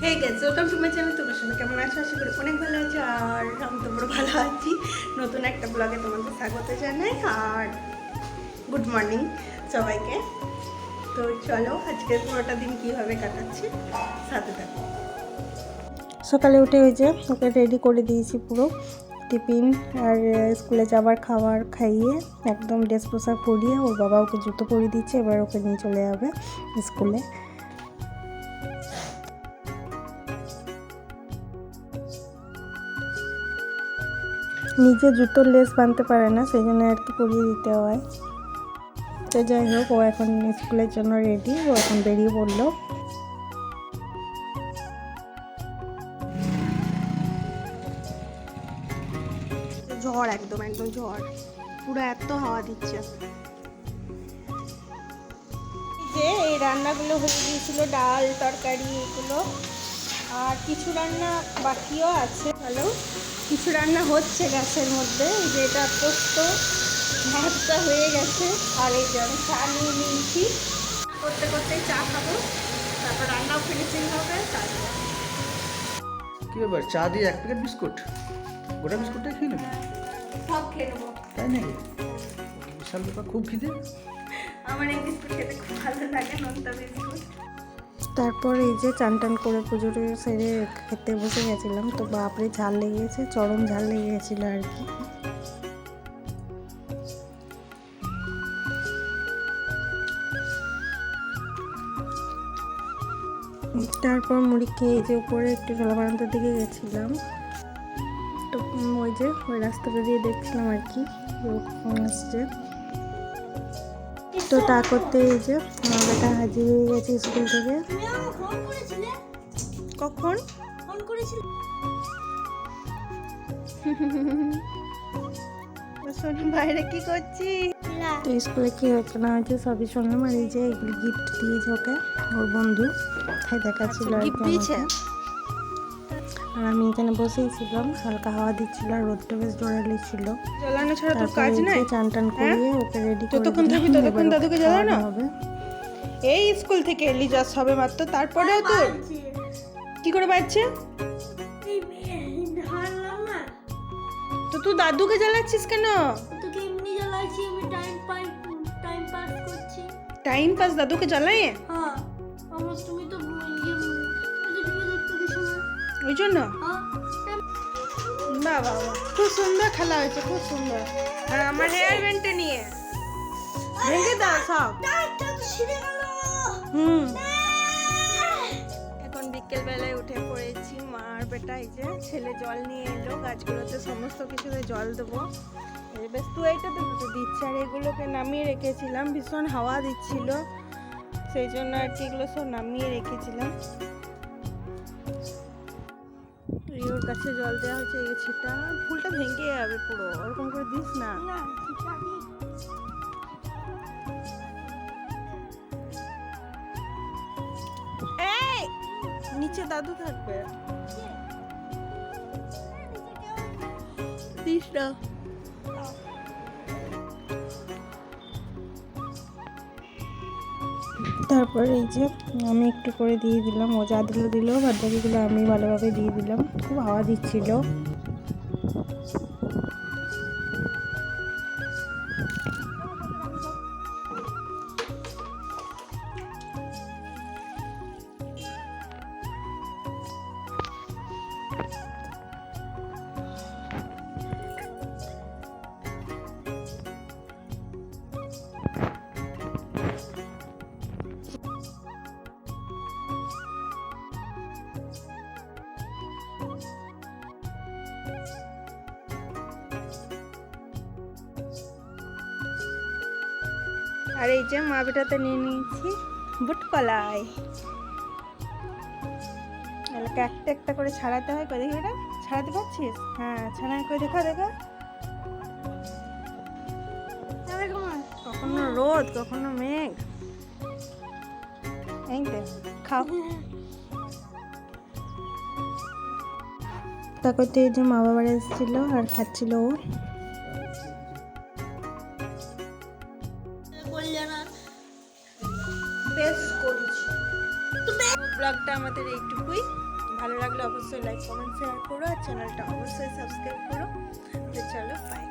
Hey guys, welcome to my channel. তোমরা সবাই কেমন আছো? আশা করি অনেক ভালো আছো। আর আমি তো বড় ভালো আছি। নতুন একটা ব্লগে তোমাদের স্বাগত জানাই আর গুড মর্নিং সবাইকে। তো চলো আজকে পুরোটা দিন কীভাবে কাটাচ্ছি সাথে থাকো। সকালে উঠে ওই যে ওকে রেডি করে দিয়েছি পুরো টিফিন আর স্কুলে যাবার খাবার খাইয়ে একদম ড্রেস পোশাক পরিয়ে ওর বাবা ওকে জুতো পরিয়ে দিচ্ছে। এবার ওকে নিয়ে চলে যাবে স্কুলে। নিজে জুতোর লেস বাঁধতে পারে না, সেই জন্য আর কি পরিয়ে দিতে হয়। তো যাই হোক, ও এখন স্কুলের জন্য রেডি, ও এখন বেরিয়ে পড়লো। ঝড়, একদম একদম ঝড়, পুরো এত হাওয়া দিচ্ছে যে এই রান্নাগুলো হয়ে গিয়েছিল, ডাল তরকারি এগুলো, আর কিছু রান্না বাকিও আছে। হ্যালো, কিছু রান্না হচ্ছে গ্যাসের মধ্যে। এই যে এটা পোস্ত, ভাতটা হয়ে গেছে, আর এই যে আমি চা নিয়ে নিয়েছি। করতে করতেই চা খাবো, তারপর রান্নাও ফিনিশিং হবে। তারপর কি ব্যাপার, চা দিয়ে এক প্যাকেট বিস্কুট? গোটা বিস্কুটটাই খেয়ে নেবে? সব খেয়ে নেবো। তাই নাকি? বিশাল ব্যাপার, খুব খিদে। আমার এই বিস্কুট খেতে খুব ভালো লাগে, নোনতা বিস্কুট। তারপর এই যে চান টান করে পুজো টুজো সেরে খেতে বসে গেছিলাম। তো বাপরে ঝাল লেগে গেছে, চরম ঝাল লেগে গেছিলো আর কি। তারপর মুড়ি খেয়ে যে উপরে একটু জলা বারান্দার দিকে গেছিলাম। তো ওই যে ওই রাস্তাটা দিয়ে দেখছিলাম আর কি কখন আসছে। তো তা করতে এই যে আমার বেটা হাজির হয়ে গেছে স্কুল থেকে। কখন ফোন করেছিল? শোন, বাইরে কি করছি? তো স্কুলে কি হয়েছে না হয়েছে সবই শুনলাম। আর এই যে এগুলো গিফট দিয়েছে ওকে, ওর বন্ধু তাই দেখাচ্ছিল আর গিফট কি দিয়েছে। আমাকে। আর আমি এখানে বসেই ছিলাম, হালকা হাওয়া দিচ্ছিল আর রোদটা বেশ জোরালি ছিল। জ্বালানো ছাড়া তোর তারপর কাজ এই নাই? যে চান টান করিয়ে ওকে রেডি করে যতক্ষণ দিলাম, থাকবি ততক্ষণ এবার দাদুকে ওকে জ্বালানো খাওয়ানো হবে। এই স্কুল থেকে এলি যাস হবে মাত্র, তারপরেও তোর কি করে বাজছে? তো তুই দাদুকে জ্বালাচ্ছিস কেন? তোকে এমনি জ্বালাইছি, আমি টাইম পাস করছি। টাইম পাস দাদুকে জ্বালায়? হ্যাঁ, আমার তুমি তো টিভি দেখতে দিছো না। ওই জন্য হ্যাঁ, বাহ বাহ বাহ, খুব সুন্দর খেলা হয়েছে, খুব সুন্দর। আর আমার হেয়ার ব্যান্ডটা নিয়ে ভেঙে দাও সব। টাইমটা তো ছিঁড়ে গেল। এখন বিকেল বেলায় উঠে পড়েছি। মার বেটা এই যে ছেলে জল নিয়ে এলো, গাছগুলোতে সমস্ত কিছুতে জল দেবো। এই বেশ তুই এইটাতে দিচ্ছে, আর এগুলোকে নামিয়ে রেখেছিলাম, ভীষণ হাওয়া দিচ্ছিল, সেই জন্য আর কি এগুলো সব নামিয়ে রেখেছিলাম। এই ওর কাছে জল দেওয়া হয়েছে, এই ছিটা ফুলটা ভেঙে যাবে পুরো, ওরকম করে দিস না। এই নিচে দাদু থাকবে, দিস না। তারপর এই যে আমি একটু করে দিয়ে দিলাম, ও যা দিল দিল, বাদ বাকিগুলো আমি ভালোভাবে দিয়ে দিলাম। খুব হাওয়া দিচ্ছিল। আর এই যে মা বেটাতে নিয়ে নিয়েছি বুট কলাই। একটা একটা করে ছাড়াতে হয়, কই দেখি এটা ছাড়াতে পারছিস? হ্যাঁ ছাড়াই, কই দেখা দেখা। কখনো রোদ কখনো মেঘ, এই দেখ খাও। তারপর তো এই যে মা বাবার এসেছিল আর খাচ্ছিল ও। বেশ করেছি। ব্লগটা আমাদের এইটুকুই। অবশ্যই লাইক কমেন্ট শেয়ার করো আর চ্যানেলটা অবশ্যই সাবস্ক্রাইব করো। তো চলো বাই।